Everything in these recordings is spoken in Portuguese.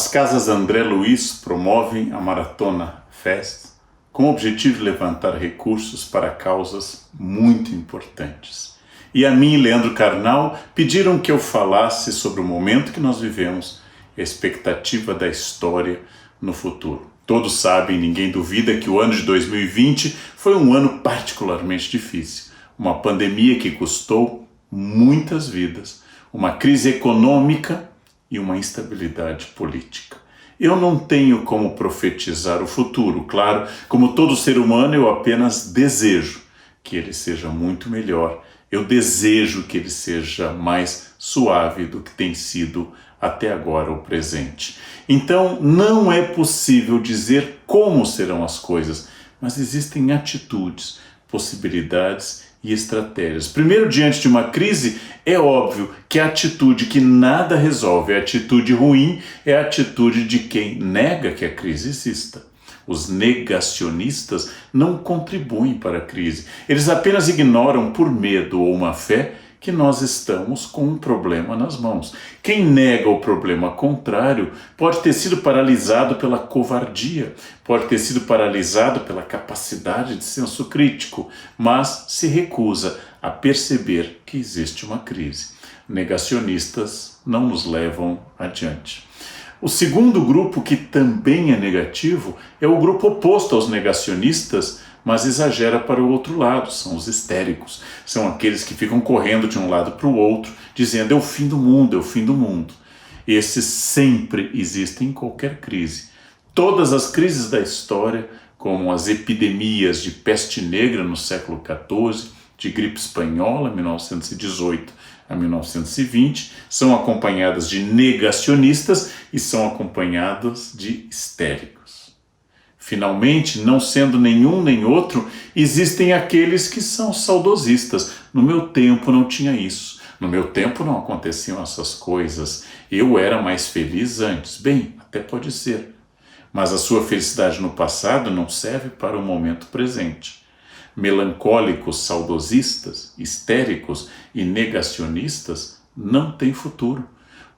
As casas André Luiz promovem a Maratona Fest com o objetivo de levantar recursos para causas muito importantes. E a mim, Leandro Carnal, pediram que eu falasse sobre o momento que nós vivemos e a expectativa da história no futuro. Todos sabem, ninguém duvida, que o ano de 2020 foi um ano particularmente difícil. Uma pandemia que custou muitas vidas, uma crise econômica e uma instabilidade política. Eu não tenho como profetizar o futuro, claro, como todo ser humano eu apenas desejo que ele seja muito melhor. Eu desejo que ele seja mais suave do que tem sido até agora o presente. Então não é possível dizer como serão as coisas, mas existem atitudes, possibilidades e estratégias. Primeiro, diante de uma crise, é óbvio que a atitude que nada resolve, a atitude ruim, é a atitude de quem nega que a crise exista. Os negacionistas não contribuem para a crise. Eles apenas ignoram por medo ou má fé que nós estamos com um problema nas mãos. Quem nega o problema contrário pode ter sido paralisado pela covardia, pode ter sido paralisado pela capacidade de senso crítico, mas se recusa a perceber que existe uma crise. Negacionistas não nos levam adiante. O segundo grupo, que também é negativo, é o grupo oposto aos negacionistas, mas exagera para o outro lado, são os histéricos. São aqueles que ficam correndo de um lado para o outro, dizendo é o fim do mundo, é o fim do mundo. Esses sempre existem em qualquer crise. Todas as crises da história, como as epidemias de peste negra no século XIV, de gripe espanhola, 1918 a 1920, são acompanhadas de negacionistas e são acompanhadas de histéricos. Finalmente, não sendo nenhum nem outro, existem aqueles que são saudosistas. No meu tempo não tinha isso. No meu tempo não aconteciam essas coisas. Eu era mais feliz antes. Bem, até pode ser. Mas a sua felicidade no passado não serve para o momento presente. Melancólicos, saudosistas, histéricos e negacionistas não têm futuro,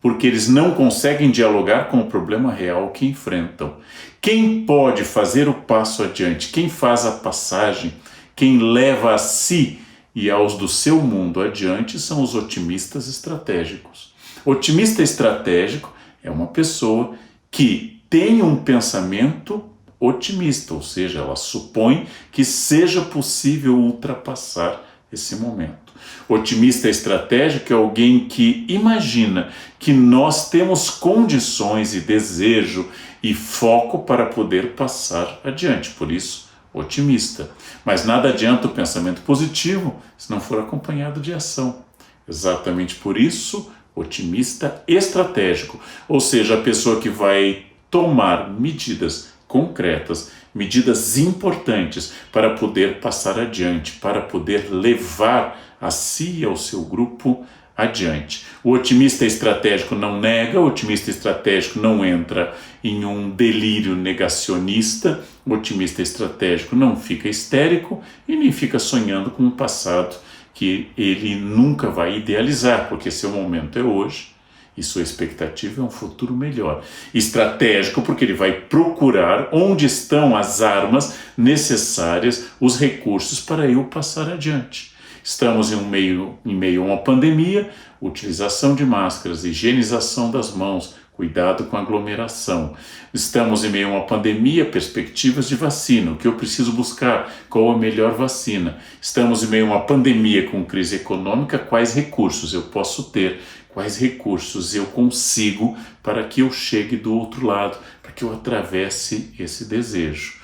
porque eles não conseguem dialogar com o problema real que enfrentam. Quem pode fazer o passo adiante, quem faz a passagem, quem leva a si e aos do seu mundo adiante são os otimistas estratégicos. Otimista estratégico é uma pessoa que tem um pensamento otimista, ou seja, ela supõe que seja possível ultrapassar esse momento. Otimista estratégico é alguém que imagina que nós temos condições e desejo e foco para poder passar adiante, por isso, otimista. Mas nada adianta o pensamento positivo se não for acompanhado de ação. Exatamente por isso, otimista estratégico, ou seja, a pessoa que vai tomar medidas concretas, medidas importantes para poder passar adiante, para poder levar a si e ao seu grupo adiante. O otimista estratégico não nega, o otimista estratégico não entra em um delírio negacionista, o otimista estratégico não fica histérico e nem fica sonhando com um passado que ele nunca vai idealizar, porque seu momento é hoje e sua expectativa é um futuro melhor. Estratégico porque ele vai procurar onde estão as armas necessárias, os recursos para eu passar adiante. Estamos em meio a uma pandemia, utilização de máscaras, higienização das mãos, cuidado com a aglomeração. Estamos em meio a uma pandemia, perspectivas de vacina, o que eu preciso buscar, qual a melhor vacina. Estamos em meio a uma pandemia com crise econômica, quais recursos eu posso ter, quais recursos eu consigo para que eu chegue do outro lado, para que eu atravesse esse desejo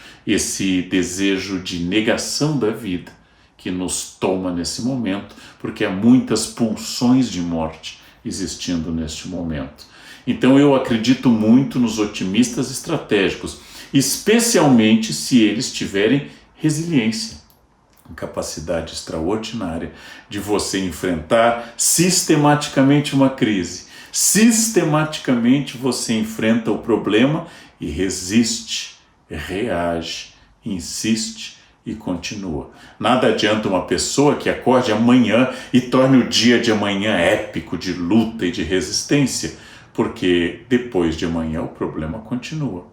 de negação da vida que nos toma nesse momento, porque há muitas pulsões de morte existindo neste momento. Então eu acredito muito nos otimistas estratégicos, especialmente se eles tiverem resiliência, capacidade extraordinária de você enfrentar sistematicamente uma crise. Sistematicamente você enfrenta o problema e resiste, reage, insiste e continua. Nada adianta uma pessoa que acorde amanhã e torne o dia de amanhã épico de luta e de resistência, porque depois de amanhã o problema continua.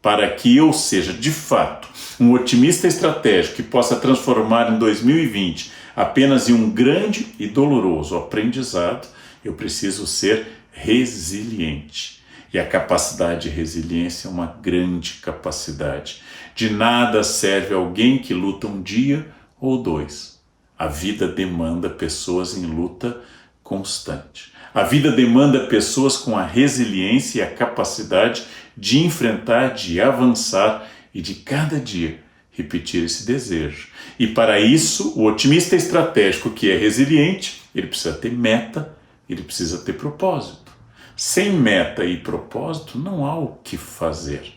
Para que eu seja, de fato, um otimista estratégico que possa transformar em 2020 apenas em um grande e doloroso aprendizado, eu preciso ser resiliente. E a capacidade de resiliência é uma grande capacidade. De nada serve alguém que luta um dia ou dois. A vida demanda pessoas em luta constante. A vida demanda pessoas com a resiliência e a capacidade de enfrentar, de avançar e de cada dia repetir esse desejo. E para isso, o otimista estratégico que é resiliente, ele precisa ter meta, ele precisa ter propósito. Sem meta e propósito, não há o que fazer.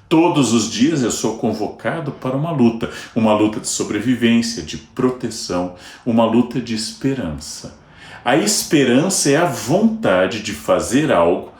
Todos os dias eu sou convocado para uma luta de sobrevivência, de proteção, uma luta de esperança. A esperança é a vontade de fazer algo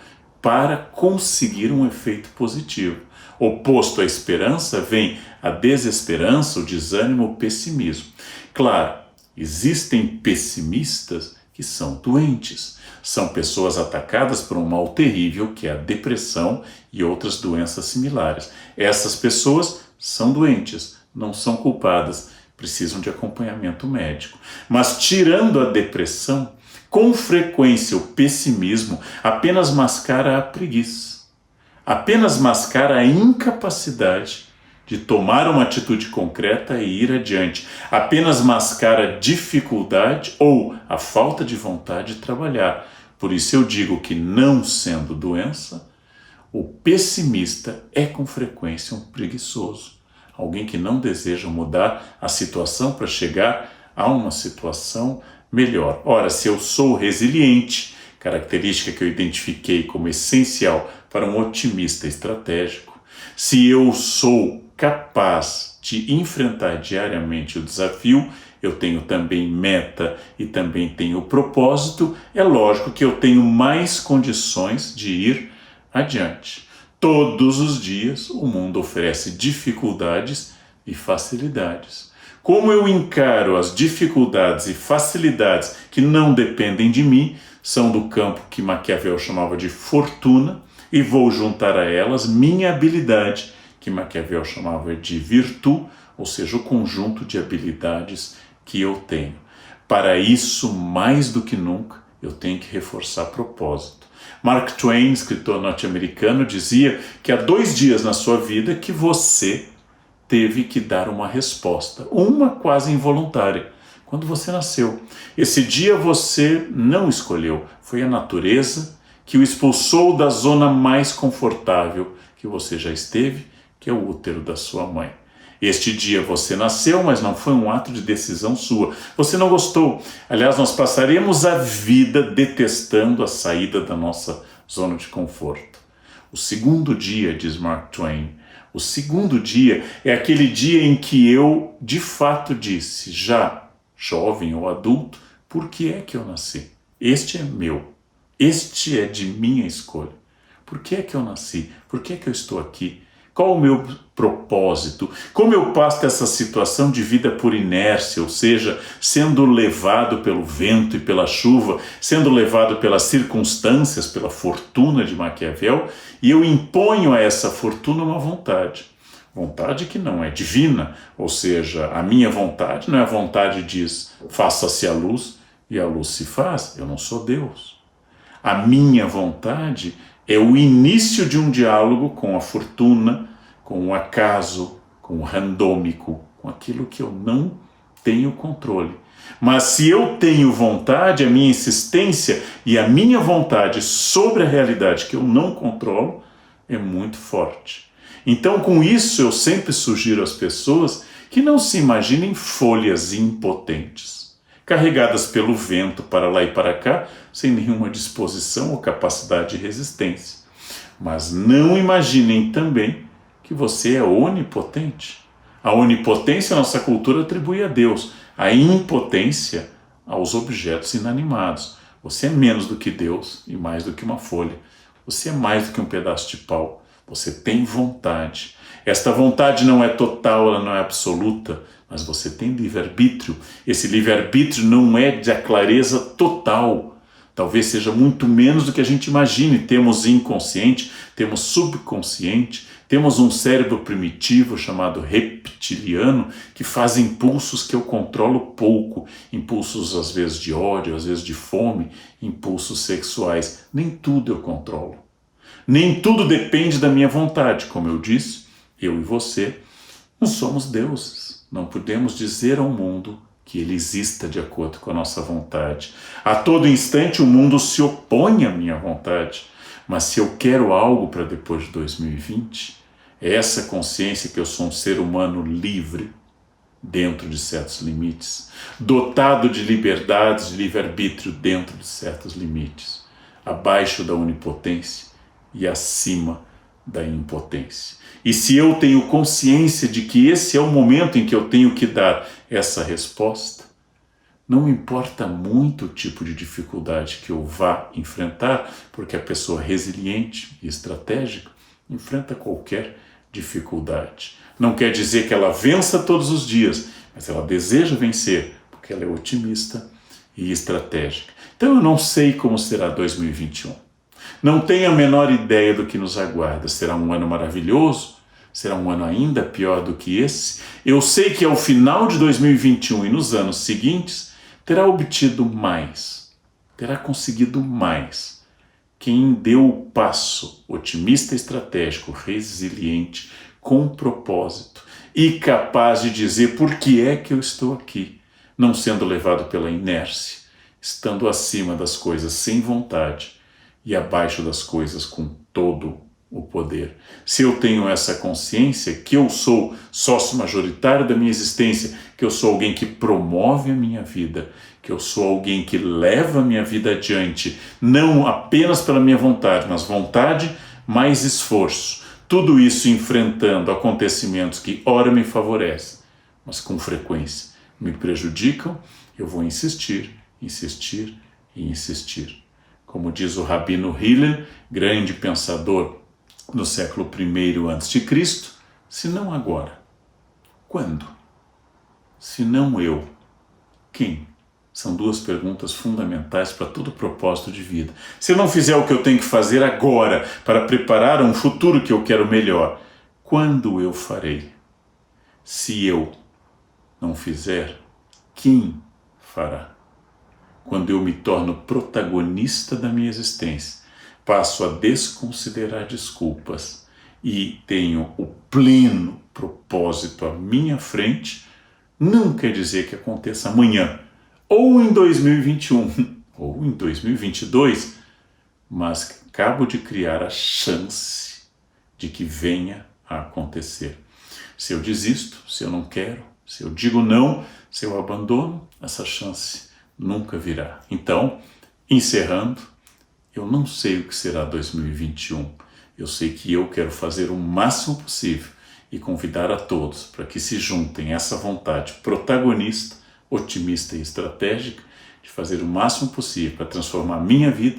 para conseguir um efeito positivo. Oposto à esperança vem a desesperança, o desânimo, o pessimismo. Claro, existem pessimistas que são doentes. São pessoas atacadas por um mal terrível que é a depressão e outras doenças similares. Essas pessoas são doentes, não são culpadas, precisam de acompanhamento médico. Mas tirando a depressão, com frequência o pessimismo apenas mascara a preguiça, apenas mascara a incapacidade de tomar uma atitude concreta e ir adiante, apenas mascara a dificuldade ou a falta de vontade de trabalhar. Por isso eu digo que, não sendo doença, o pessimista é com frequência um preguiçoso, alguém que não deseja mudar a situação para chegar a uma situação melhor. Ora, se eu sou resiliente, característica que eu identifiquei como essencial para um otimista estratégico, se eu sou capaz de enfrentar diariamente o desafio, eu tenho também meta e também tenho propósito, é lógico que eu tenho mais condições de ir adiante. Todos os dias o mundo oferece dificuldades e facilidades. Como eu encaro as dificuldades e facilidades que não dependem de mim, são do campo que Maquiavel chamava de fortuna, e vou juntar a elas minha habilidade, que Maquiavel chamava de virtude, ou seja, o conjunto de habilidades que eu tenho. Para isso, mais do que nunca, eu tenho que reforçar propósito. Mark Twain, escritor norte-americano, dizia que há 2 dias na sua vida que você teve que dar uma resposta, uma quase involuntária, quando você nasceu. Esse dia você não escolheu, foi a natureza que o expulsou da zona mais confortável que você já esteve, que é o útero da sua mãe. Este dia você nasceu, mas não foi um ato de decisão sua. Você não gostou. Aliás, nós passaremos a vida detestando a saída da nossa zona de conforto. O segundo dia, diz Mark Twain, o segundo dia é aquele dia em que eu, de fato, disse, já jovem ou adulto, por que é que eu nasci? Este é meu. Este é de minha escolha. Por que é que eu nasci? Por que é que eu estou aqui? Qual o meu propósito? Como eu passo dessa situação de vida por inércia, ou seja, sendo levado pelo vento e pela chuva, sendo levado pelas circunstâncias, pela fortuna de Maquiavel, e eu imponho a essa fortuna uma vontade. Vontade que não é divina, ou seja, a minha vontade não é a vontade que diz faça-se a luz e a luz se faz. Eu não sou Deus. A minha vontade é o início de um diálogo com a fortuna, com o acaso, com o randômico, com aquilo que eu não tenho controle. Mas se eu tenho vontade, a minha insistência e a minha vontade sobre a realidade que eu não controlo é muito forte. Então, com isso, eu sempre sugiro às pessoas que não se imaginem folhas impotentes, carregadas pelo vento para lá e para cá, sem nenhuma disposição ou capacidade de resistência. Mas não imaginem também que você é onipotente. A onipotência a nossa cultura atribui a Deus, a impotência aos objetos inanimados. Você é menos do que Deus e mais do que uma folha. Você é mais do que um pedaço de pau. Você tem vontade. Esta vontade não é total, ela não é absoluta, mas você tem livre-arbítrio. Esse livre-arbítrio não é da clareza total. Talvez seja muito menos do que a gente imagine. Temos inconsciente, temos subconsciente, temos um cérebro primitivo chamado reptiliano que faz impulsos que eu controlo pouco, impulsos às vezes de ódio, às vezes de fome, impulsos sexuais. Nem tudo eu controlo. Nem tudo depende da minha vontade. Como eu disse, eu e você não somos deuses. Não podemos dizer ao mundo que ele exista de acordo com a nossa vontade. A todo instante o mundo se opõe à minha vontade. Mas se eu quero algo para depois de 2020, é essa consciência que eu sou um ser humano livre, dentro de certos limites, dotado de liberdades, de livre-arbítrio dentro de certos limites, abaixo da onipotência e acima da impotência. E se eu tenho consciência de que esse é o momento em que eu tenho que dar essa resposta, não importa muito o tipo de dificuldade que eu vá enfrentar, porque a pessoa resiliente e estratégica enfrenta qualquer dificuldade. Não quer dizer que ela vença todos os dias, mas ela deseja vencer, porque ela é otimista e estratégica. Então eu não sei como será 2021. Não tenho a menor ideia do que nos aguarda. Será um ano maravilhoso? Será um ano ainda pior do que esse? Eu sei que ao final de 2021 e nos anos seguintes, terá obtido mais, terá conseguido mais. Quem deu o passo, otimista, estratégico, resiliente, com propósito e capaz de dizer por que é que eu estou aqui, não sendo levado pela inércia, estando acima das coisas sem vontade e abaixo das coisas com todo o poder. Se eu tenho essa consciência que eu sou sócio majoritário da minha existência, que eu sou alguém que promove a minha vida, que eu sou alguém que leva a minha vida adiante, não apenas pela minha vontade, mas vontade mais esforço. Tudo isso enfrentando acontecimentos que ora me favorecem, mas com frequência me prejudicam, eu vou insistir, insistir e insistir. Como diz o Rabino Hillel, grande pensador no século I a.C., se não agora, quando? Se não eu, quem? São duas perguntas fundamentais para todo propósito de vida. Se eu não fizer o que eu tenho que fazer agora para preparar um futuro que eu quero melhor, quando eu farei? Se eu não fizer, quem fará? Quando eu me torno protagonista da minha existência, passo a desconsiderar desculpas e tenho o pleno propósito à minha frente, não quer dizer que aconteça amanhã, ou em 2021, ou em 2022, mas acabo de criar a chance de que venha a acontecer. Se eu desisto, se eu não quero, se eu digo não, se eu abandono, essa chance nunca virá. Então, encerrando, eu não sei o que será 2021. Eu sei que eu quero fazer o máximo possível e convidar a todos para que se juntem a essa vontade protagonista, otimista e estratégica de fazer o máximo possível para transformar a minha vida,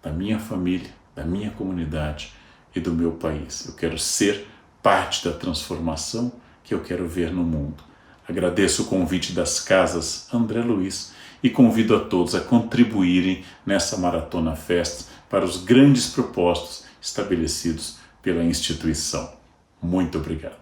da minha família, da minha comunidade e do meu país. Eu quero ser parte da transformação que eu quero ver no mundo. Agradeço o convite das Casas André Luiz e convido a todos a contribuírem nessa Maratona Fest para os grandes propósitos estabelecidos pela instituição. Muito obrigado.